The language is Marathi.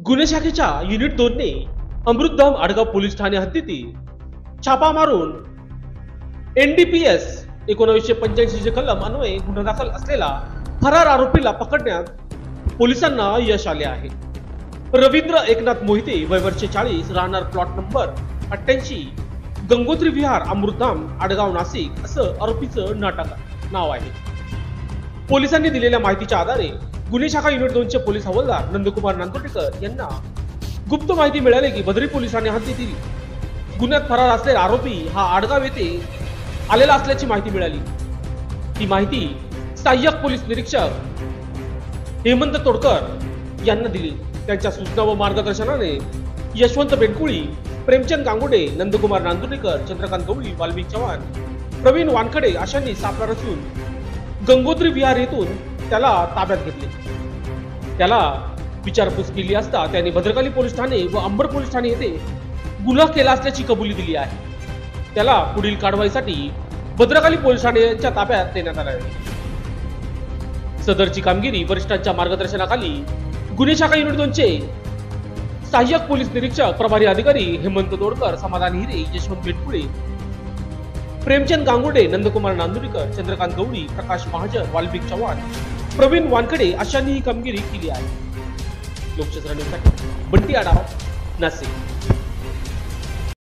गुन्हे शाखेच्या युनिट 2 ने अमृतधाम आडगाव पोलीस ठाणे हद्दीतील छापा मारून NDPS 1985 चे कलम अन्वये गुन्हा दाखल असलेला फरार आरोपीला पकडण्यात पोलिसांना यश आले आहे। रवींद्र एकनाथ मोहिते वय वर्ष 40 राहणार प्लॉट नंबर 88 गंगोत्री विहार अमृतधाम आडगाव नाशिक असं आरोपीचं नाव आहे। पोलिसांनी दिलेल्या माहितीच्या आधारे गुन्हे शाखा युनिट 2 चे पोलीस हवालदार नंदकुमार नांदुरेकर यांना गुप्त माहिती मिळाली की बद्री पोलिसांनी हद्दीतील गुन्ह्यात फरार असलेला आरोपी हा आडगाव येथे आलेला असल्याची माहिती मिळाली। ही माहिती सहाय्यक पोलीस निरीक्षक हेमंत तोडकर यांना दिली। त्यांच्या सूचना व मार्गदर्शनाने यशवंत बेनकुळी, प्रेमचंद गांगुडे, नंदकुमार नांदुरेकर, चंद्रकांत गवळी, वाल्मिक चव्हाण, प्रवीण वानखडे अशांनी सापळा रचून गंगोत्री विहार येथून त्याला ताब्यात घेतले। त्याला विचारपूस केली असता त्यांनी भद्रकाली पोलीस ठाणे व अंबड पोलीस ठाणे येथे गुन्हा केला असल्याची कबुली दिली आहे। त्याला पुढील कारवाईसाठी भद्रकाली पोलीस ठाण्याच्या ताब्यात देण्यात आले आहे। सदरची कामगिरी वरिष्ठांच्या मार्गदर्शनाखाली गुन्हे शाखा युनिट 2 चे सहाय्यक पोलीस निरीक्षक प्रभारी अधिकारी हेमंत तोडकर, समाधान हिरे, यशवंत बेनकुळे, प्रेमचंद गांगुडे, नंदकुमार नांदुरेकर, चंद्रकांत गवळी, प्रकाश महाजन, वाल्मिक चव्हाण, प्रवीण वानखडे अशांनी ही कामगिरी केली आहे। लोकशाही न्यूजसाठी बंटी आढाव, नाशिक।